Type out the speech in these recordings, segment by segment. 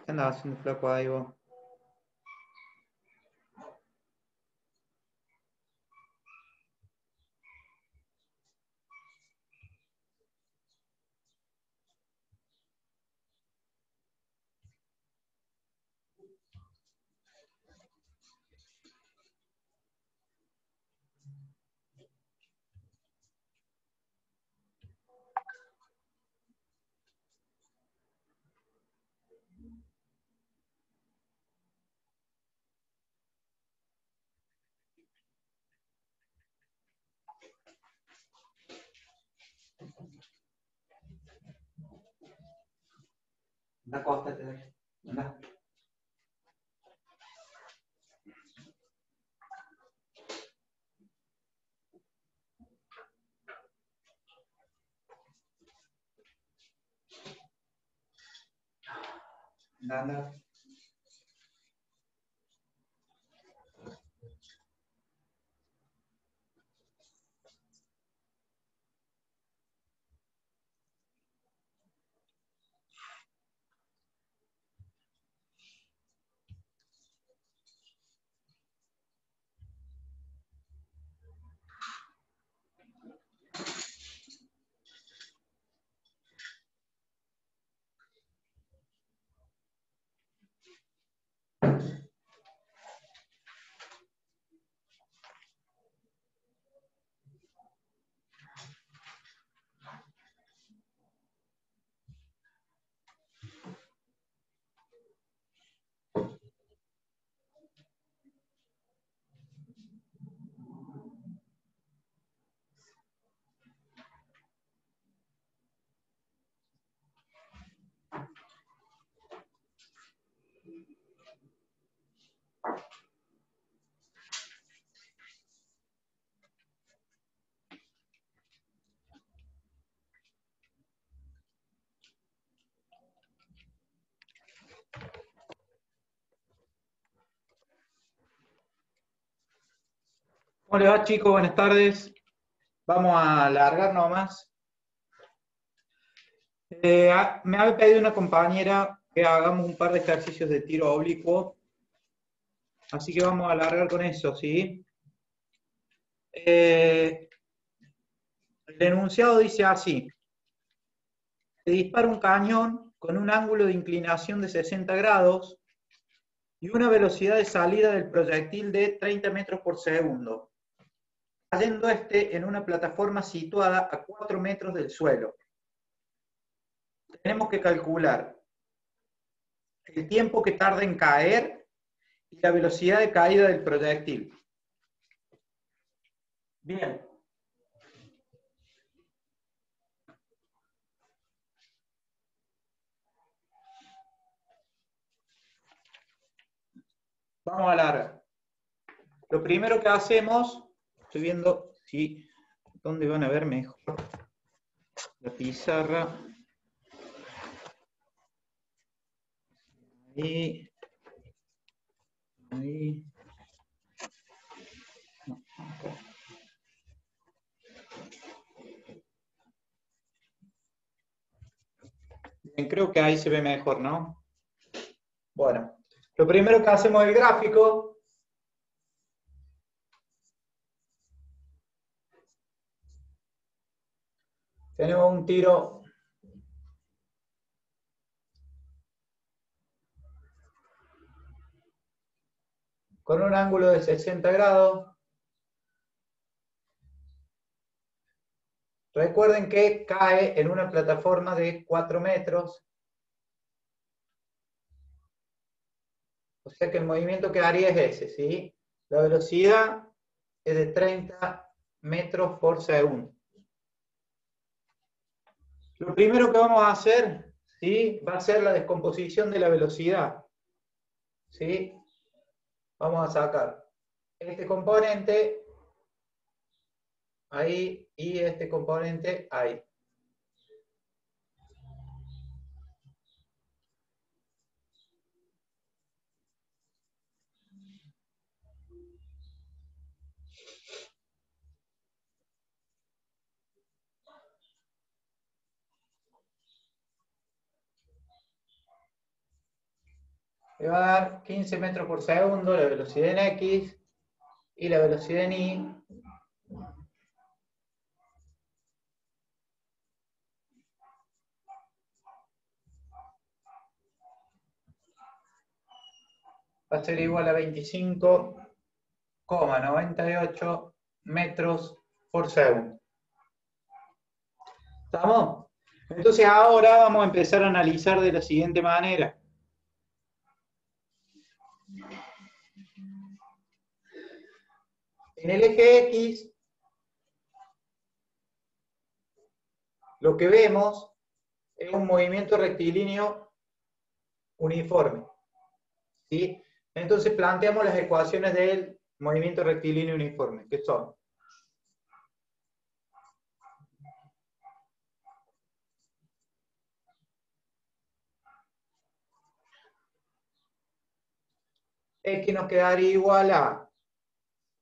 ¿Qué andas haciendo, flaco, ahí vos? Anda, acostate. Anda. Anda, anda. ¿Cómo le va, chicos? Buenas tardes. Vamos a alargar nomás. Me había pedido una compañera que hagamos un par de ejercicios de tiro oblicuo, así que vamos a alargar con eso, ¿sí? El enunciado dice así: se dispara un cañón con un ángulo de inclinación de 60 grados y una velocidad de salida del proyectil de 30 metros por segundo, cayendo en una plataforma situada a 4 metros del suelo. Tenemos que calcular el tiempo que tarda en caer y la velocidad de caída del proyectil. Bien. Vamos a largar. Lo primero que hacemos, estoy viendo dónde van a ver mejor la pizarra. Ahí. Ahí. No, acá. Bien, creo que ahí se ve mejor, ¿no? Bueno, lo primero que hacemos es el gráfico. Tenemos un tiro con un ángulo de 60 grados. Recuerden que cae en una plataforma de 4 metros. O sea que el movimiento que haría es ese, ¿sí? La velocidad es de 30 metros por segundo. Lo primero que vamos a hacer, ¿sí? Va a ser la descomposición de la velocidad, ¿sí? Vamos a sacar este componente ahí y este componente ahí. me va a dar 15 metros por segundo, la velocidad en X, y la velocidad en Y va a ser igual a 25,98 metros por segundo. ¿Estamos? Entonces ahora vamos a empezar a analizar de la siguiente manera. En el eje X, lo que vemos es un movimiento rectilíneo uniforme. ¿Sí? Entonces planteamos las ecuaciones del movimiento rectilíneo uniforme, que son X nos quedaría igual a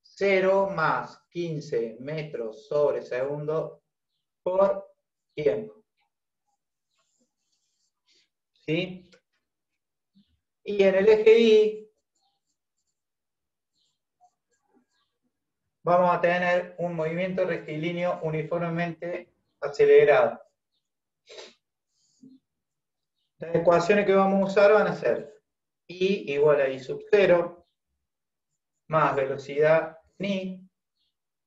0 más 15 metros sobre segundo por tiempo. ¿Sí? Y en el eje Y vamos a tener un movimiento rectilíneo uniformemente acelerado. Las ecuaciones que vamos a usar van a ser I igual a I sub 0 más velocidad en I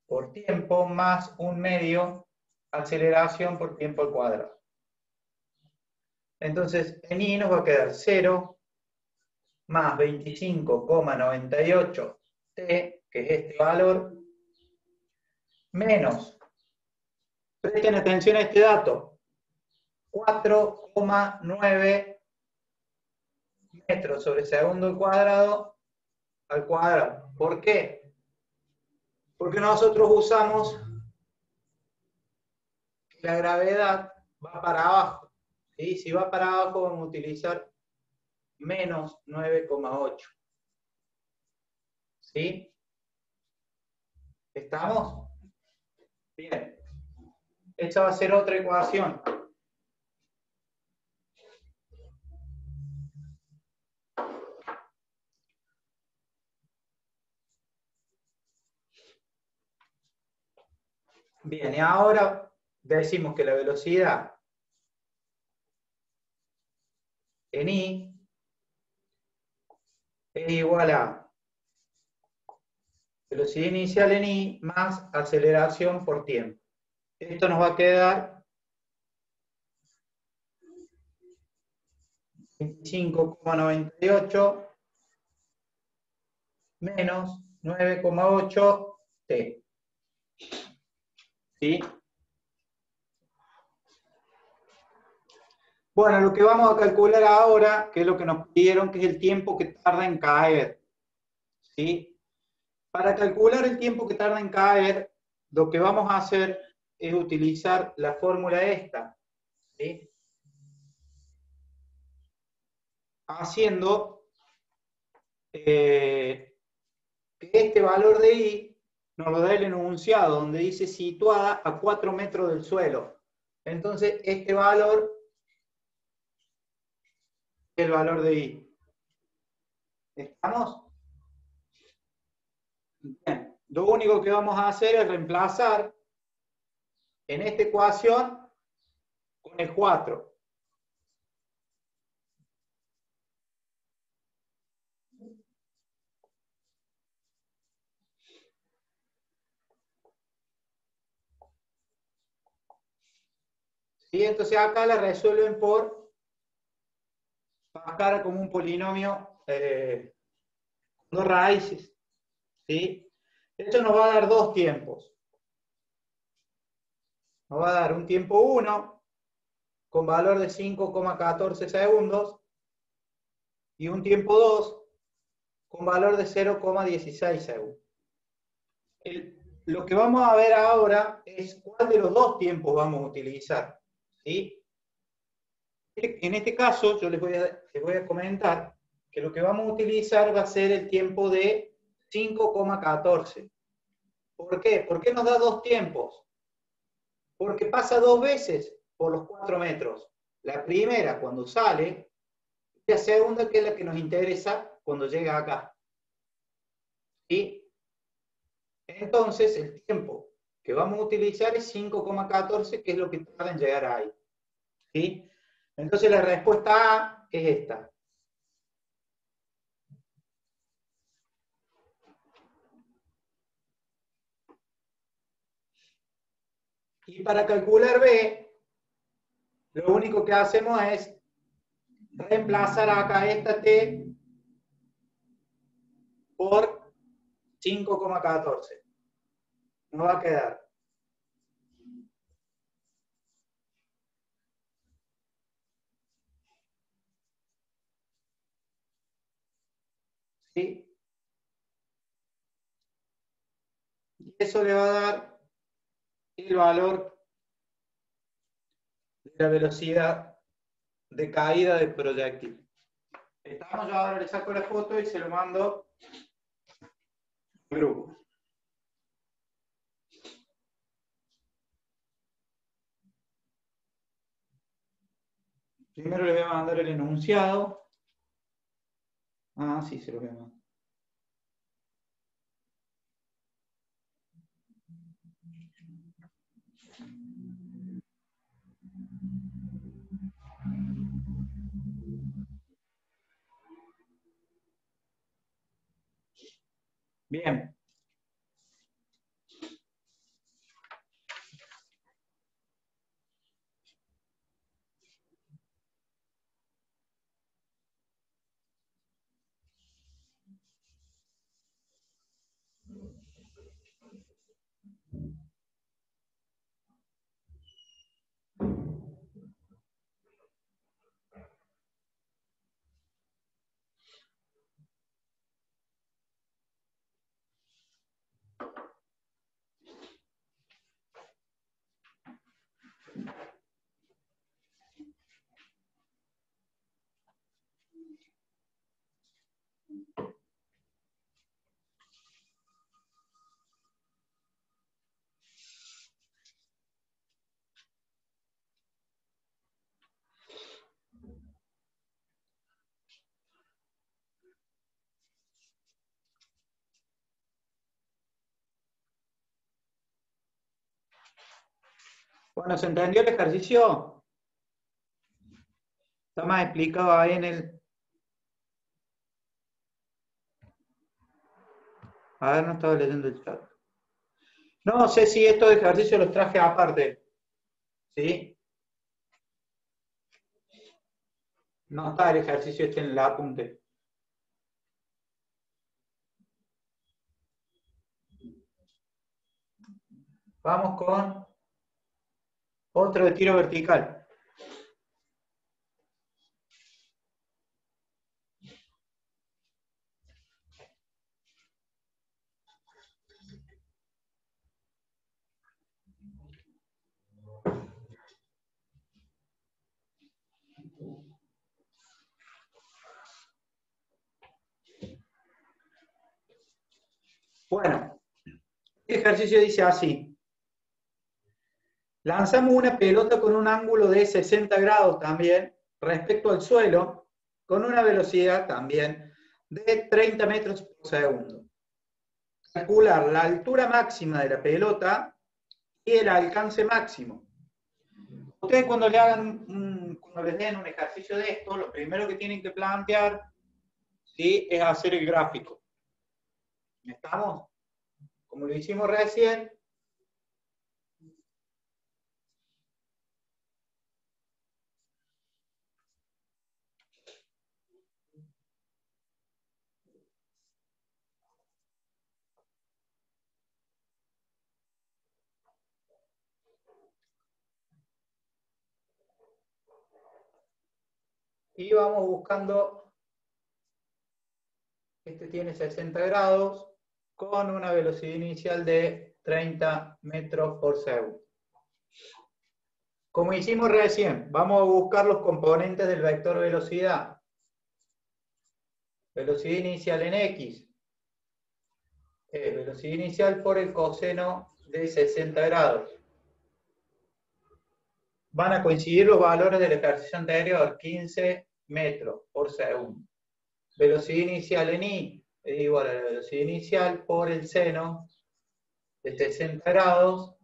por tiempo más un medio aceleración por tiempo al cuadrado. Entonces en I nos va a quedar 0 más 25,98 T, que es este valor, menos, presten atención a este dato, 4,9 metros sobre segundo al cuadrado. ¿Por qué? Porque nosotros usamos que la gravedad va para abajo. ¿Sí? Si va para abajo vamos a utilizar menos 9,8. ¿Sí? ¿Estamos? Bien. Esta va a ser otra ecuación. Bien, y ahora decimos que la velocidad en I es igual a velocidad inicial en I más aceleración por tiempo. Esto nos va a quedar 25,98 menos 9,8 T. ¿Sí? Bueno, lo que vamos a calcular ahora, que es lo que nos pidieron, que es el tiempo que tarda en caer. ¿Sí? Para calcular el tiempo que tarda en caer, lo que vamos a hacer es utilizar la fórmula esta. ¿Sí? Haciendo que este valor de I nos lo da el enunciado, donde dice situada a 4 metros del suelo. Entonces, este valor es el valor de I. ¿Estamos? Bien. Lo único que vamos a hacer es reemplazar en esta ecuación con el 4. ¿Sí? Entonces acá la resuelven por bajar como un polinomio con dos raíces. ¿Sí? Esto nos va a dar dos tiempos. Nos va a dar un tiempo 1 con valor de 5,14 segundos y un tiempo 2 con valor de 0,16 segundos. Lo que vamos a ver ahora es cuál de los dos tiempos vamos a utilizar. ¿Sí? En este caso, yo les voy a comentar que lo que vamos a utilizar va a ser el tiempo de 5,14. ¿Por qué? ¿Por qué nos da dos tiempos? Porque pasa dos veces por los 4 metros. La primera cuando sale, y la segunda, que es la que nos interesa cuando llega acá. ¿Sí? Entonces, el tiempo que vamos a utilizar es 5,14, que es lo que tarda en llegar ahí. ¿Sí? Entonces, la respuesta A es esta. Y para calcular B, lo único que hacemos es reemplazar acá esta T por 5,14. Nos va a quedar ¿sí? Y eso le va a dar el valor de la velocidad de caída del proyectil. Estamos, yo ahora le saco la foto y se lo mando al grupo. Primero le voy a mandar el enunciado. Ah, sí, se lo voy a mandar. Bien. Bueno, ¿se entendió el ejercicio? Está más explicado ahí en el... A ver, no estaba leyendo el chat. No sé si estos ejercicios los traje aparte. ¿Sí? No está el ejercicio este en el apunte. Vamos con otro de tiro vertical. Bueno, el ejercicio dice así. Lanzamos una pelota con un ángulo de 60 grados también respecto al suelo, con una velocidad también de 30 metros por segundo. Calcular la altura máxima de la pelota y el alcance máximo. Ustedes cuando les den un ejercicio de esto, lo primero que tienen que plantear, ¿sí?, es hacer el gráfico. ¿Estamos? Como lo hicimos recién. Y vamos buscando, este tiene 60 grados, con una velocidad inicial de 30 metros por segundo. Como hicimos recién, vamos a buscar los componentes del vector velocidad. Velocidad inicial en X. Velocidad inicial por el coseno de 60 grados. Van a coincidir los valores del ejercicio anterior, 15 metros por segundo. Velocidad inicial en I es igual a la velocidad inicial por el seno de 60 grados,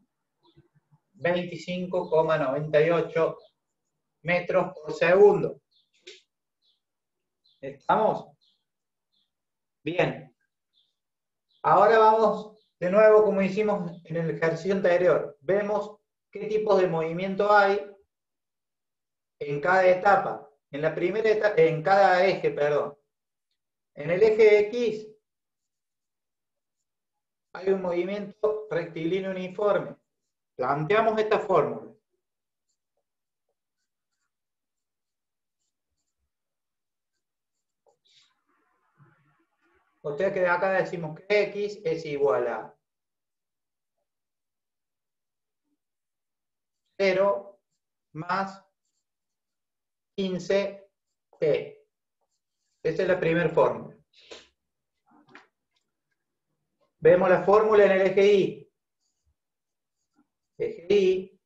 25,98 metros por segundo. ¿Estamos? Bien. Ahora vamos de nuevo como hicimos en el ejercicio anterior. Vemos qué tipos de movimiento hay en cada etapa. En la primera etapa, en cada eje, perdón. En el eje X hay un movimiento rectilíneo uniforme. Planteamos esta fórmula. O sea que de acá decimos que X es igual a 0 más 15t. Esa es la primera fórmula. Vemos la fórmula en el eje Y. Eje Y,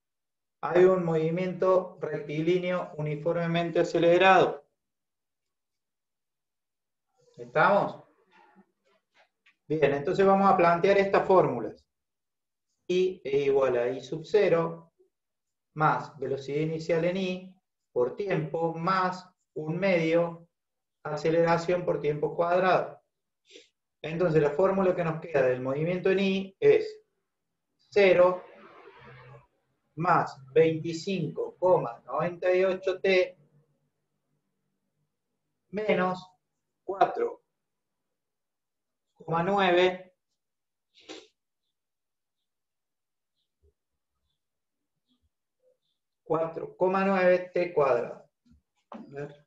hay un movimiento rectilíneo uniformemente acelerado. ¿Estamos? Bien, entonces vamos a plantear estas fórmulas. I es igual a I sub 0 más velocidad inicial en I por tiempo más un medio aceleración por tiempo cuadrado. Entonces la fórmula que nos queda del movimiento en I es 0 más 25,98t menos 4,9 t cuadrado. A ver.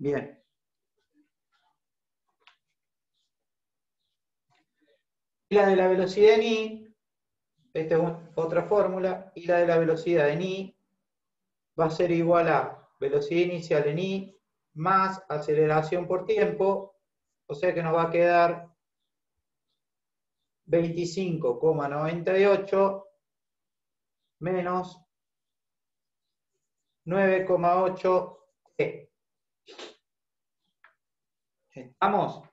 Bien. Y la de la velocidad en I, esta es otra fórmula, y la de la velocidad en I va a ser igual a velocidad inicial en I más aceleración por tiempo, o sea que nos va a quedar 25,98 menos 9,8 t. ¿Estamos?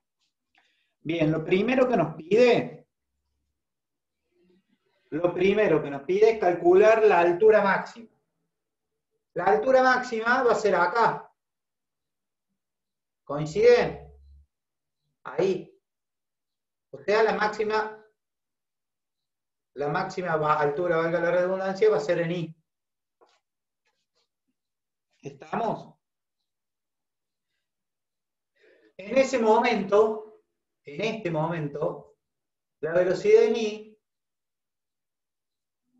Bien, lo primero que nos pide es calcular la altura máxima. La altura máxima va a ser acá. ¿Coinciden? Ahí. O sea, la máxima altura, valga la redundancia, va a ser en I. ¿Estamos? En este momento, la velocidad en I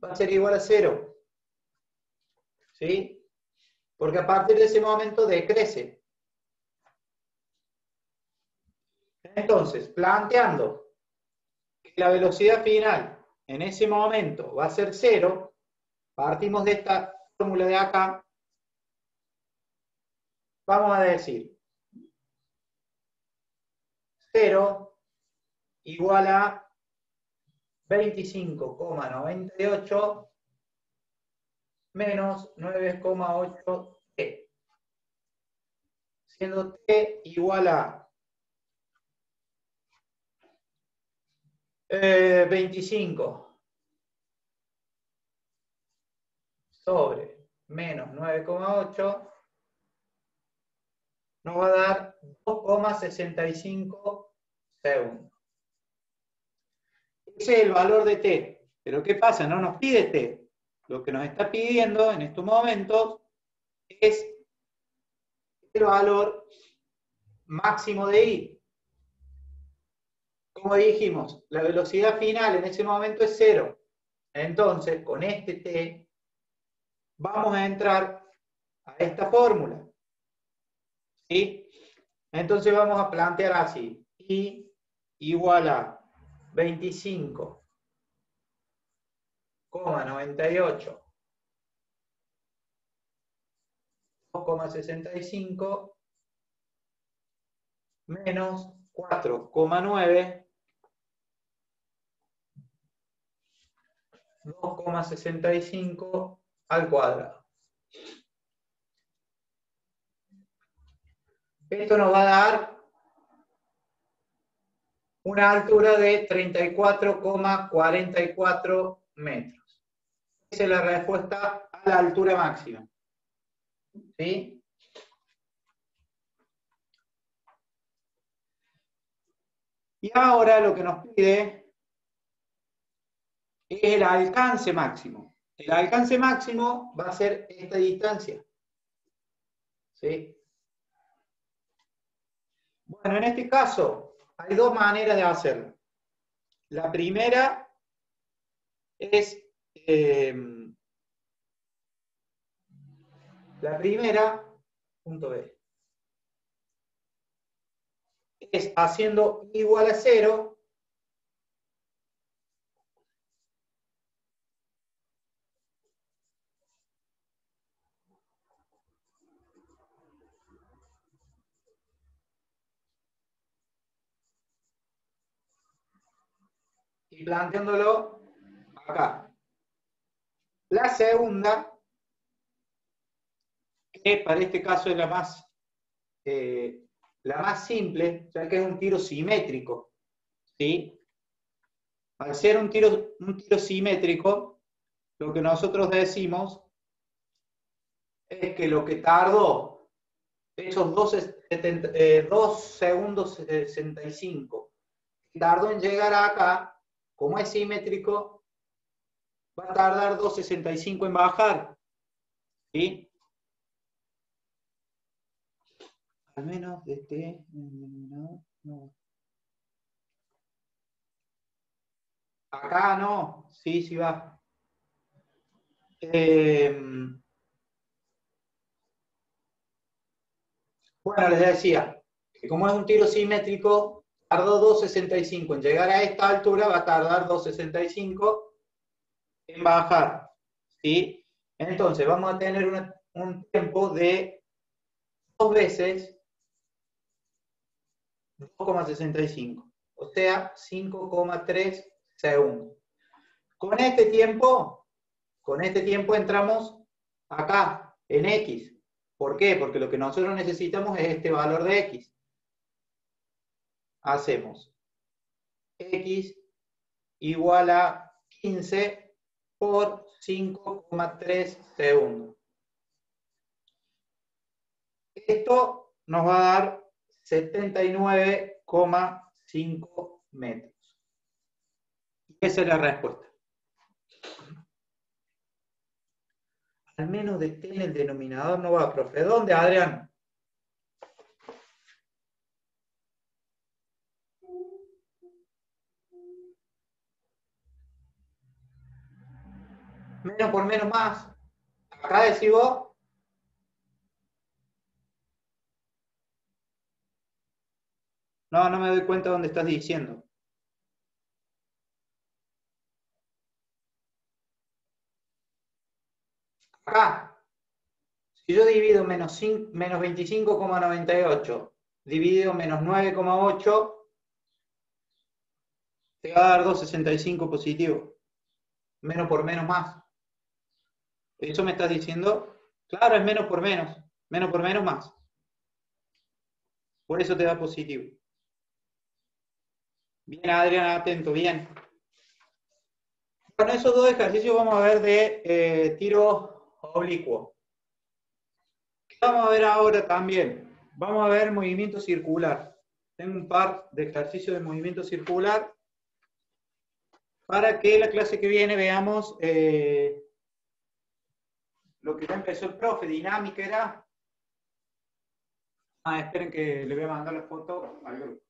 va a ser igual a 0. ¿Sí? Porque a partir de ese momento decrece. Entonces, planteando que la velocidad final en ese momento va a ser 0, partimos de esta fórmula de acá, vamos a decir 0 igual a 25,98 menos 9,8 t, siendo t igual a 25 sobre menos 9,8 nos va a dar 2,65 segundos. Ese es el valor de t. Pero ¿qué pasa? No nos pide t. Lo que nos está pidiendo en estos momentos es el valor máximo de I. Como dijimos, la velocidad final en ese momento es 0. Entonces, con este t, vamos a entrar a esta fórmula. ¿Sí? Entonces vamos a plantear así. I igual a 25,98 2,65 menos 4,9, 2,65 al cuadrado. Esto nos va a dar una altura de 34,44 metros. Esa es la respuesta a la altura máxima. ¿Sí? Y ahora lo que nos pide es el alcance máximo. El alcance máximo va a ser esta distancia. ¿Sí? Bueno, en este caso hay dos maneras de hacerlo. La primera es punto B, es haciendo igual a 0 y planteándolo acá. La segunda, que para este caso es la más simple, ya que es un tiro simétrico. ¿Sí? Al ser un tiro simétrico, lo que nosotros decimos es que lo que tardó esos 2 segundos 65, tardó en llegar acá, como es simétrico, va a tardar 2,65 en bajar. ¿Sí? Al menos de este no. Acá no, sí va. Bueno, les decía que como es un tiro simétrico, tardó 2,65 en llegar a esta altura, va a tardar 2,65 en bajar. ¿Sí? Entonces vamos a tener un tiempo de 2 veces 2,65, o sea, 5,3 segundos. Con este tiempo entramos acá, en X. ¿Por qué? Porque lo que nosotros necesitamos es este valor de X. Hacemos X igual a 15 por 5,3 segundos. Esto nos va a dar 79,5 metros. Y esa es la respuesta. Al menos de T en el denominador no va, profe. ¿Dónde, Adrián? Menos por menos más. Acá decís vos. No, no me doy cuenta dónde estás diciendo. Acá. Si yo divido menos 25,98 dividido menos 9,8, te va a dar 2,65 positivo. Menos por menos más. ¿Eso me estás diciendo? Claro, es menos por menos. Menos por menos más. Por eso te da positivo. Bien, Adrián, atento, bien. Con esos dos ejercicios vamos a ver de tiro oblicuo. ¿Qué vamos a ver ahora también? Vamos a ver movimiento circular. Tengo un par de ejercicios de movimiento circular para que la clase que viene veamos lo que ya empezó el profe, dinámica era. Esperen que le voy a mandar la foto al grupo.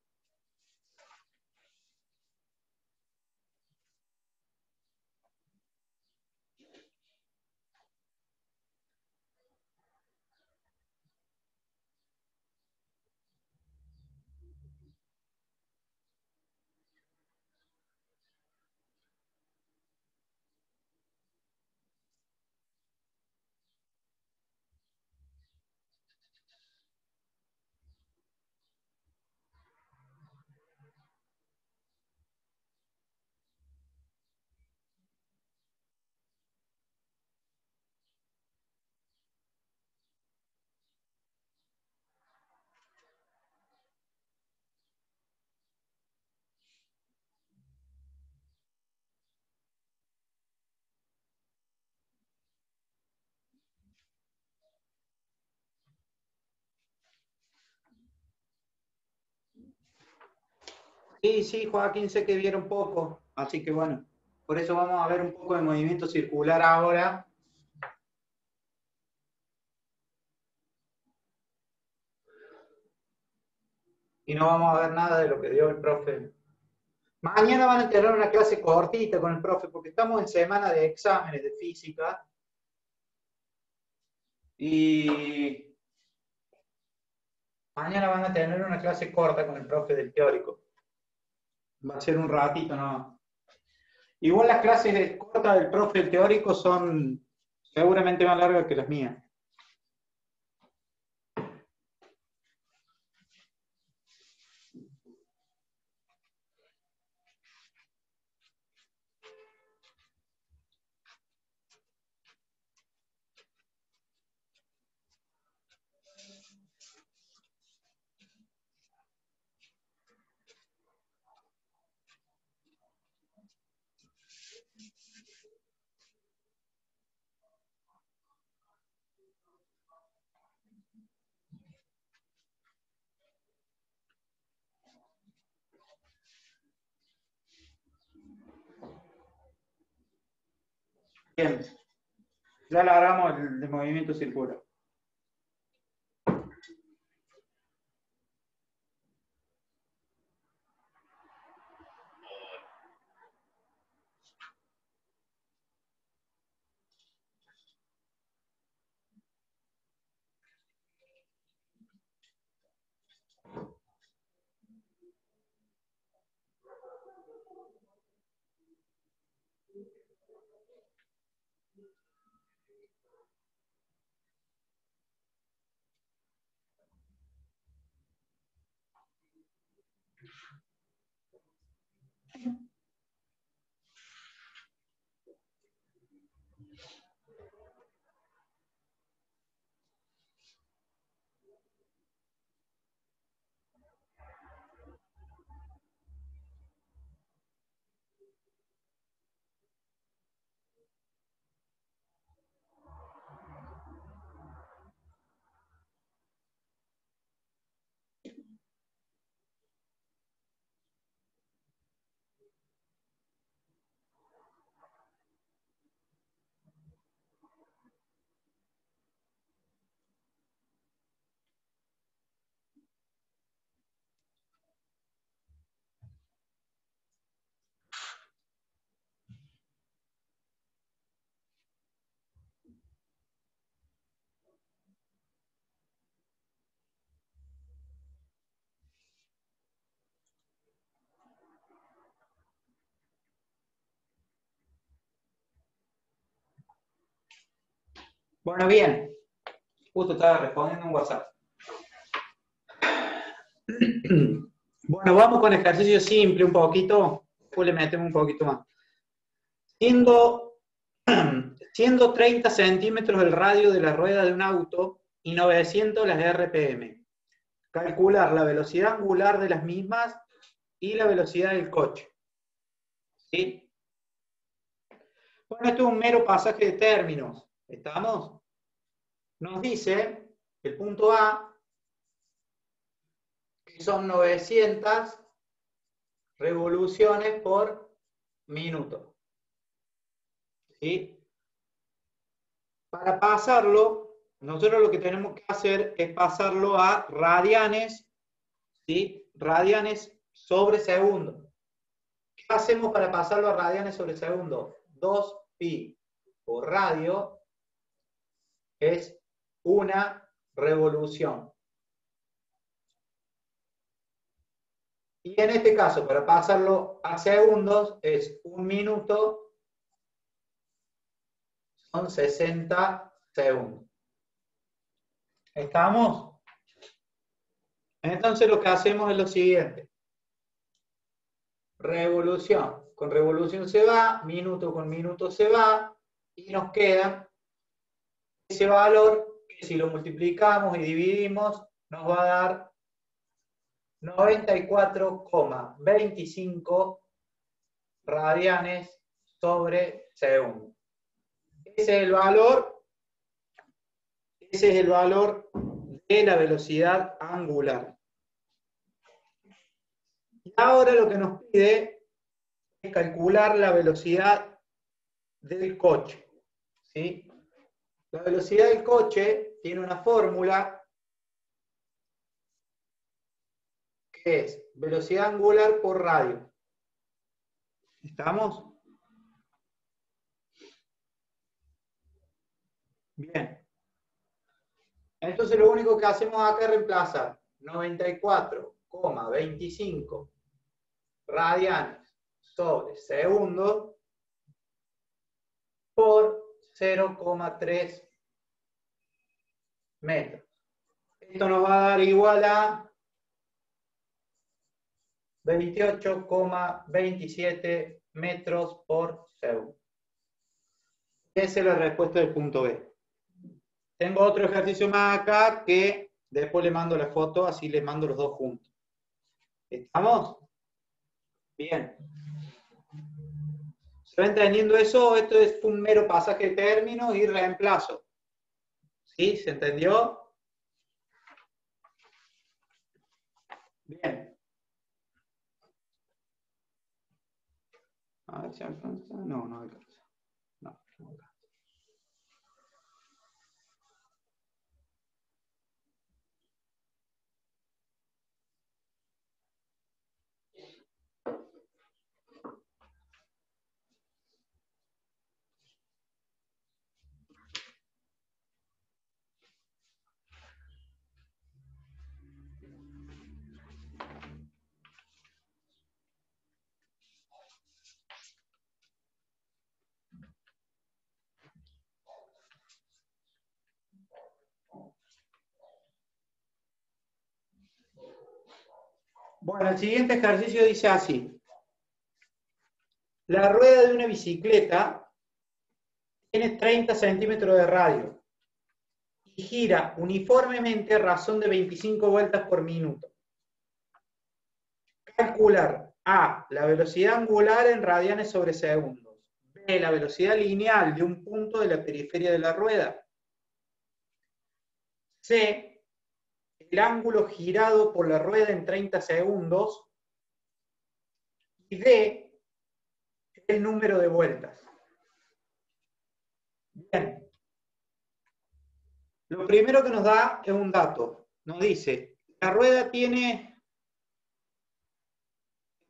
Sí, sí, Joaquín, sé que vieron poco, así que bueno, por eso vamos a ver un poco de movimiento circular ahora. Y no vamos a ver nada de lo que dio el profe. Mañana van a tener una clase cortita con el profe, porque estamos en semana de exámenes de física. Y mañana van a tener una clase corta con el profe del teórico. Va a ser un ratito, ¿no? Igual las clases cortas del profe del teórico son seguramente más largas que las mías. Bien, ya largamos el de movimiento circular. Bueno, bien. Justo estaba respondiendo un WhatsApp. Bueno, vamos con ejercicio simple un poquito. Después le metemos un poquito más. Siendo 30 centímetros el radio de la rueda de un auto y 900 las RPM. Calcular la velocidad angular de las mismas y la velocidad del coche. ¿Sí? Bueno, esto es un mero pasaje de términos. ¿Estamos? Nos dice el punto A que son 900 revoluciones por minuto. ¿Sí? Para pasarlo, nosotros lo que tenemos que hacer es pasarlo a radianes, ¿sí? Radianes sobre segundo. ¿Qué hacemos para pasarlo a radianes sobre segundo? 2pi por radio es una revolución. Y en este caso, para pasarlo a segundos, es un minuto, son 60 segundos. ¿Estamos? Entonces lo que hacemos es lo siguiente. Revolución. Con revolución se va, minuto con minuto se va, y nos queda ese valor que si lo multiplicamos y dividimos, nos va a dar 94,25 radianes sobre segundo. Ese es el valor de la velocidad angular. Y Ahora lo que nos pide es calcular la velocidad del coche, ¿sí? La velocidad del coche tiene una fórmula que es velocidad angular por radio. ¿Estamos? Bien. Entonces lo único que hacemos acá es reemplazar 94,25 radianes sobre segundo por 0,3 metros. Esto nos va a dar igual a 28,27 metros por segundo. Esa es la respuesta del punto B. Tengo otro ejercicio más acá que después le mando la foto, así les mando los dos juntos. ¿Estamos? Bien. ¿Se va entendiendo eso? Esto es un mero pasaje de términos y reemplazo. ¿Sí? ¿Se entendió? Bien. A ver si alcanza. No, no alcanza. No, no alcanza. Bueno, el siguiente ejercicio dice así. La rueda de una bicicleta tiene 30 centímetros de radio y gira uniformemente a razón de 25 vueltas por minuto. Calcular A, la velocidad angular en radianes sobre segundos. B, la velocidad lineal de un punto de la periferia de la rueda. C, el ángulo girado por la rueda en 30 segundos. Y D, el número de vueltas. Bien. Lo primero que nos da es un dato. Nos dice, la rueda tiene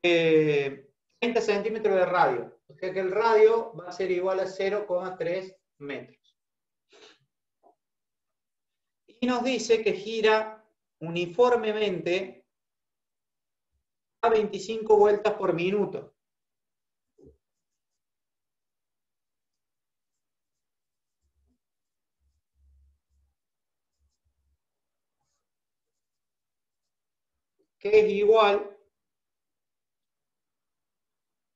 30 centímetros de radio. O sea que el radio va a ser igual a 0,3 metros. Y nos dice que gira uniformemente a 25 vueltas por minuto. Que es igual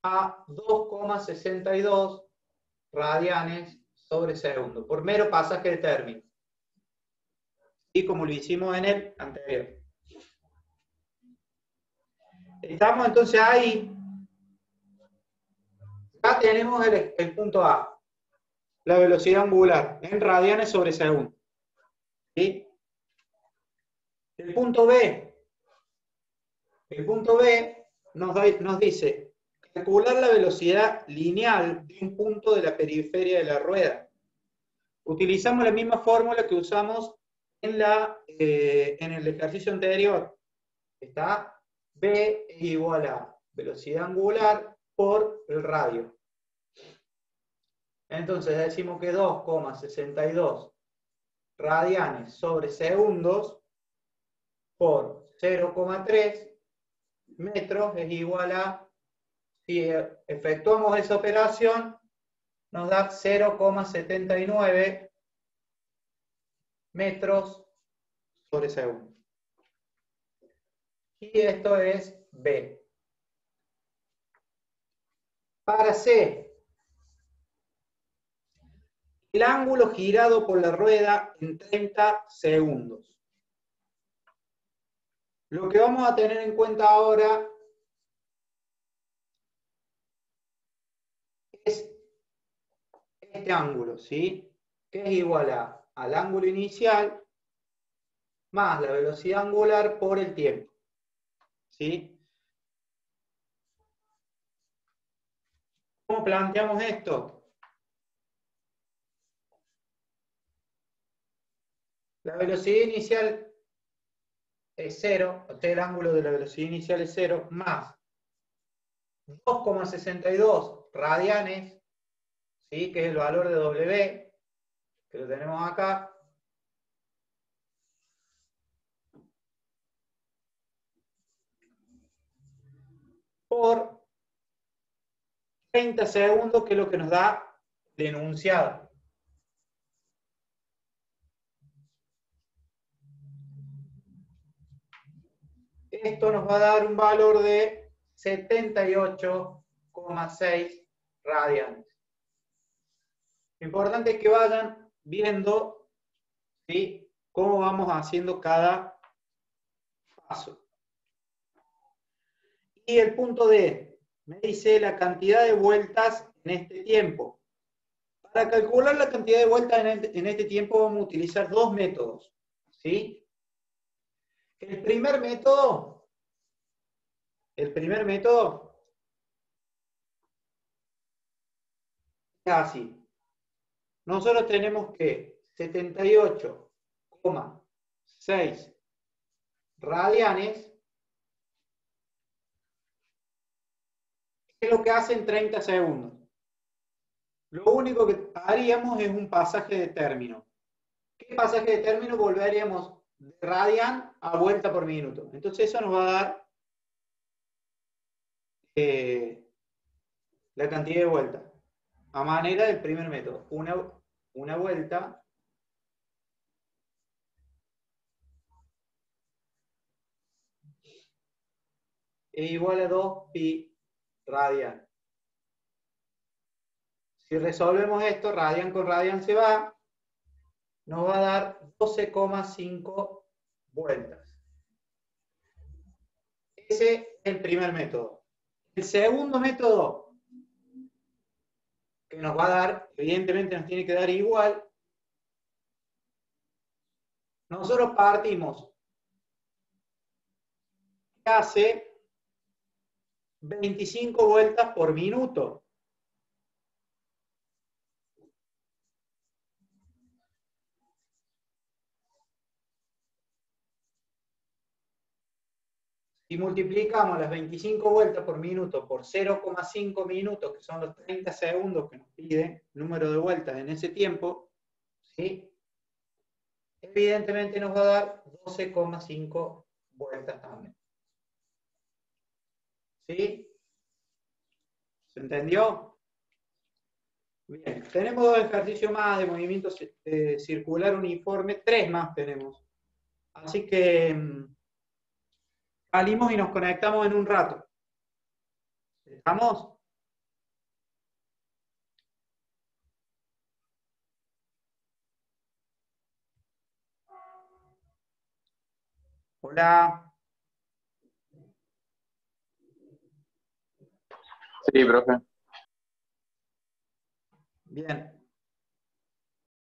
a 2,62 radianes sobre segundo, por mero pasaje de término. Y como lo hicimos en el anterior. Estamos entonces ahí. Ya tenemos el punto A, la velocidad angular, en radianes sobre segundo. ¿Sí? El punto B nos dice calcular la velocidad lineal de un punto de la periferia de la rueda. Utilizamos la misma fórmula que usamos en el ejercicio anterior. Está B es igual a velocidad angular por el radio. Entonces decimos que 2,62 radianes sobre segundos por 0,3 metros es igual a, si efectuamos esa operación, nos da 0,79 metros sobre segundo. Y esto es B. Para C, el ángulo girado por la rueda en 30 segundos. Lo que vamos a tener en cuenta ahora es este ángulo, ¿sí? Que es igual al ángulo inicial más la velocidad angular por el tiempo, ¿sí? ¿Cómo planteamos esto? La velocidad inicial es 0, o sea, el ángulo de la velocidad inicial es 0, más 2,62 radianes, ¿sí? Que es el valor de W, que lo tenemos acá, por 30 segundos, que es lo que nos da el enunciado. Esto nos va a dar un valor de 78,6 radianes. Lo importante es que vayan viendo, ¿sí?, cómo vamos haciendo cada paso. Y el punto D me dice la cantidad de vueltas en este tiempo. Para calcular la cantidad de vueltas en este tiempo vamos a utilizar dos métodos, ¿sí? El primer método es así. Nosotros tenemos que 78,6 radianes es lo que hace en 30 segundos. Lo único que haríamos es un pasaje de término. ¿Qué pasaje de término? Volveríamos de radian a vuelta por minuto. Entonces eso nos va a dar la cantidad de vueltas. A manera del primer método. Una vuelta es igual a 2 pi radian. Si resolvemos esto, radian con radian se va, nos va a dar 12,5 vueltas. Ese es el primer método. El segundo método, que nos va a dar, evidentemente nos tiene que dar igual, nosotros partimos que hace 25 vueltas por minuto. Si multiplicamos las 25 vueltas por minuto por 0,5 minutos, que son los 30 segundos que nos pide el número de vueltas en ese tiempo, ¿sí?, evidentemente nos va a dar 12,5 vueltas también. ¿Sí? ¿Se entendió? Bien, tenemos dos ejercicios más de movimiento circular uniforme, tres más tenemos. Así que salimos y nos conectamos en un rato. ¿Estamos? Hola. Sí, profe. Bien.